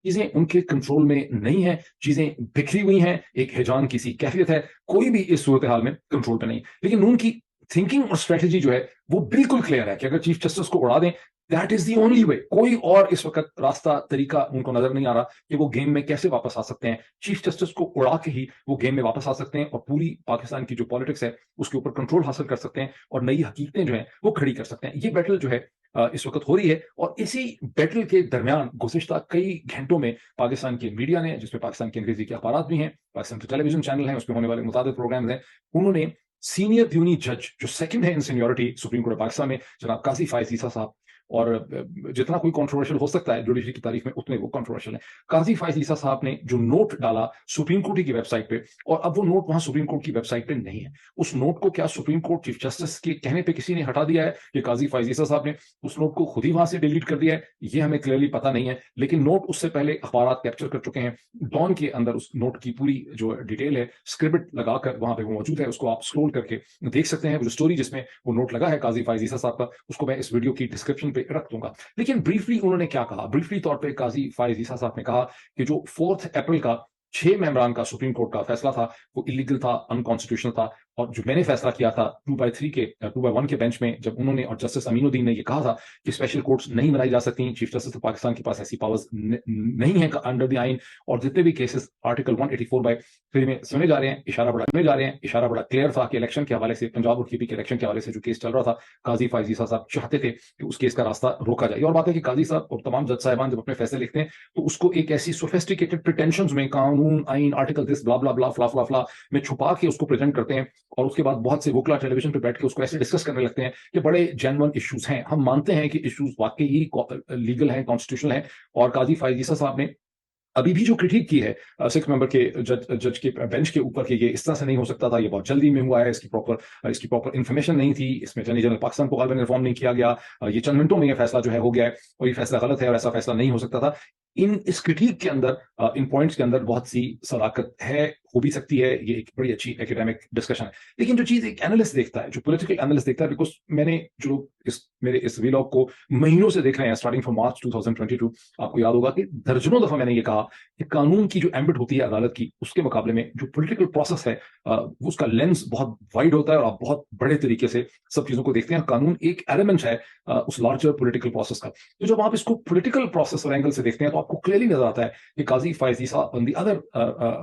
चीजें उनके कंट्रोल में नहीं है, चीजें बिखरी हुई हैं, एक हिजान की सी कैफियत है, कोई भी इस सूरत हाल में कंट्रोल पे नहीं। लेकिन नून की थिंकिंग और स्ट्रेटेजी जो है वो बिल्कुल क्लियर है कि अगर चीफ जस्टिस को उड़ा दें, that is the only way. कोई और इस वक्त रास्ता तरीका उनको नजर नहीं आ रहा कि वो गेम में कैसे वापस आ सकते हैं। चीफ जस्टिस को उड़ा के ही वो गेम में वापस आ सकते हैं और पूरी पाकिस्तान की जो पॉलिटिक्स है उसके ऊपर कंट्रोल हासिल कर सकते हैं और नई हकीकतें जो है वो खड़ी कर सकते हैं। ये बैटल जो है इस वक्त हो रही है और इसी बैटल के दरमियान गुज़िश्ता कई घंटों में पाकिस्तान की मीडिया ने, जिसमें पाकिस्तान के अंग्रेजी के अखबार भी हैं, पाकिस्तान के टेलीविजन चैनल हैं, उसमें होने वाले मुताबिक प्रोग्राम हैं, उन्होंने सीनियर प्यूनी जज जो सेकंड है इन सीनियोरिटी सुप्रीम कोर्ट पाकिस्तान में, जनाब काजी फायज ईसा साहब, और जितना कोई कंट्रोवर्शियल हो सकता है जुडिशरी की तारीख में उतने वो कंट्रोवर्शियल है। काजी फायज ईसा साहब ने जो नोट डाला सुप्रीम कोर्ट की वेबसाइट पे, और अब वो नोट वहां सुप्रीम कोर्ट की वेबसाइट पे नहीं है। उस नोट को क्या सुप्रीम कोर्ट चीफ जस्टिस के कहने पे किसी ने हटा दिया है कि काजी फायज ईसा साहब ने उस नोट को खुद ही वहां से डिलीट कर दिया है, ये हमें क्लियरली पता नहीं है। लेकिन नोट उससे पहले अखबार कैप्चर कर चुके हैं। डॉन के अंदर उस नोट की पूरी जो डिटेल है स्क्रिप्ट लगाकर वहां पे वो मौजूद है, उसको आप स्क्रॉल करके देख सकते हैं। जो स्टोरी जिसमें वो नोट लगा है काजी फायज ईसा साहब का, उसको मैं इस वीडियो की डिस्क्रिप्शन पे रख दूंगा। लेकिन ब्रीफली उन्होंने क्या कहा, ब्रीफली तौर पे काजी फायज ईसा साहब ने कहा कि जो 4 अप्रैल का 6 मेंबरान का सुप्रीम कोर्ट का फैसला था वो इलीगल था, अनकॉन्स्टिट्यूशनल था। और जो मैंने फैसला किया था 2/1 के बेंच में, जब उन्होंने और जस्टिस अमीनुद्दीन ने ये कहा था कि स्पेशल कोर्ट्स नहीं बनाई जा सकती, चीफ जस्टिस ऑफ पाकिस्तान के पास ऐसी पावर्स नहीं है अंडर द आइन, और जितने भी केसेस आर्टिकल 184/3 में सुने जा रहे हैं, इशारा बड़ा क्लियर था कि इलेक्शन के हवाले से, पंजाब और यूपी के इलेक्शन के हवाले से जो केस चल रहा था, काजी फायज ईसा साहब चाहते थे कि उस केस का रास्ता रोका जाए। और बात है कि काजी साहब और तमाम जज साहिबान जब अपने फैसले लिखते हैं तो उसको एक ऐसी सोफिस्टिकेटेड प्रिटेंशंस में, कानून, आइन, आर्टिकल दिस ब्ला ब्ला ब्ला फ्ला फ्ला फ्ला में छुपा के उसको प्रेजेंट करते हैं, और उसके बाद बहुत से वोकला टेलीविजन पे बैठ के उसको ऐसे डिस्कस करने लगते हैं कि बड़े जेन्युइन इश्यूज हैं, हम मानते हैं कि इश्यूज वाकई ही लीगल हैं, कॉन्स्टिट्यूशनल हैं। और काजी फायज ईसा साहब ने अभी भी जो क्रिटिक की है 6 मेंबर के जज के बेंच के ऊपर कि ये इस तरह से नहीं हो सकता था, ये बहुत जल्दी में हुआ है, इसकी प्रॉपर इन्फॉर्मेशन नहीं थी, इसमें अटॉर्नी जनरल पाकिस्तान को गालिबन इन्फॉर्म नहीं किया गया, ये चंद मिनटों में ये फैसला जो है हो गया है, और ये फैसला गलत है और ऐसा फैसला नहीं हो सकता था। इस क्रिटिक के अंदर, इन पॉइंट्स के अंदर बहुत सी सदाकत है, हो भी सकती है, ये एक बड़ी अच्छी एकेडमिक डिस्कशन है। लेकिन जो चीज एक एनालिस्ट देखता है, जो पॉलिटिकल एनालिस्ट देखता है, बिकॉज मैंने जो मेरे इस वीलॉग को महीनों से देख रहे हैं स्टार्टिंग फ्रॉम मार्च 2022, आपको याद होगा कि दर्जनों दफा मैंने ये कहा कि कानून की जो एम्बिट होती है अदालत की, उसके मुकाबले में जो पॉलिटिकल प्रोसेस है उसका लेंस बहुत वाइड होता है और आप बहुत बड़े तरीके से सब चीजों को देखते हैं। कानून एक एलिमेंट है उस लार्जर पॉलिटिकल प्रोसेस का। तो जब आप इसको पॉलिटिकल प्रोसेस और एंगल से देखते हैं तो आपको क्लियरली नजर आता है कि काजी फायज ईसा और the other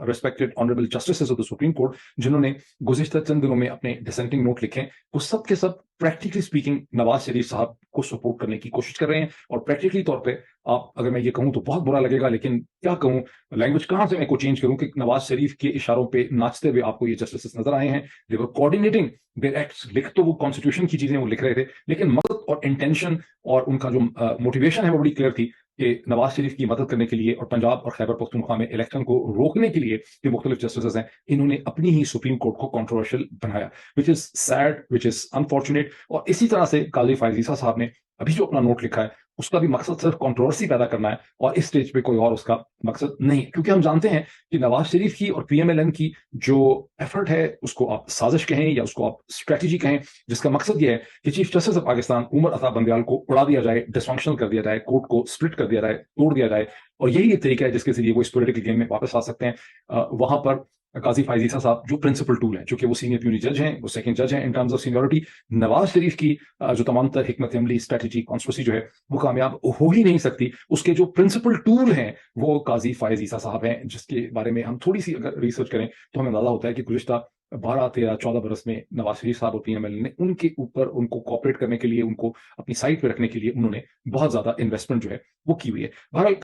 respected honourable justices of the supreme court, जिन्होंने गुज़िश्ता चंद दिनों में अपने डिसेंटिंग नोट लिखे, वो सब के सब प्रैक्टिकली स्पीकिंग नवाज शरीफ साहब को सपोर्ट करने की कोशिश कर रहे हैं। और प्रैक्टिकली तौर पे आप, अगर मैं ये कहूं तो बहुत बुरा लगेगा, लेकिन क्या कहूं, लैंग्वेज कहां से मैं को चेंज करूं, कि नवाज शरीफ के इशारों पे नाचते हुए आपको ये जस्टिस नजर आए हैं। दे वर कोऑर्डिनेटिंग देयर एक्ट्स। लिख तो वो कॉन्स्टिट्यूशन की चीजें वो लिख रहे थे, लेकिन मकसद और इंटेंशन और उनका जो मोटिवेशन है वो बड़ी क्लियर थी कि नवाज शरीफ की मदद करने के लिए और पंजाब और खैबर पख्तूनख्वा में इलेक्शन को रोकने के लिए जो मुख्तलिफ जस्टिस हैं, इन्होंने अपनी ही सुप्रीम कोर्ट को कॉन्ट्रोवर्शियल बनाया, which is sad, which is unfortunate. और इसी तरह से काजी फायज ईसा साहब ने अभी जो अपना नोट लिखा है उसका भी मकसद सिर्फ कंट्रोवर्सी पैदा करना है, और इस स्टेज पे कोई और उसका मकसद नहीं है। क्योंकि हम जानते हैं कि नवाज शरीफ की और पीएमएलएन की जो एफर्ट है, उसको आप साजिश कहें या उसको आप स्ट्रेटजी कहें, जिसका मकसद यह है कि chief justice of Pakistan Umar Ata Bandial को उड़ा दिया जाए, डिसफंक्शनल कर दिया जाए, कोर्ट को स्प्लिट कर दिया जाए, तोड़ दिया जाए। और यही एक तरीका है जिसके जरिए वो इस पॉलिटिकल गेम में वापस आ सकते हैं। वहां पर काजी फायज ईसा साहब जो प्रिंसिपल टूल है, चूंकि वो सीनियर प्यूनी जज हैं, वो सेकंड जज हैं in terms of seniority, Nawaz Sharif की जो तमाम तर हिकमत अमली, स्ट्रेटजी, कॉन्स्पिरेसी जो है वो कामयाब हो ही नहीं सकती। उसके जो प्रिंसिपल टूल हैं वो काजी फायज ईसा साहब हैं, जिसके बारे में हम थोड़ी सी अगर रिसर्च करें तो हमें अंदाजा होता है कि गुज़िश्ता 12, 13, 14 बरस में नवाज शरीफ साहब और पीएमएल ने उनके ऊपर, उनको कॉपरेट करने के लिए, उनको अपनी साइड पे रखने के लिए उन्होंने बहुत ज्यादा इन्वेस्टमेंट जो है वो की हुई है। बहरहाल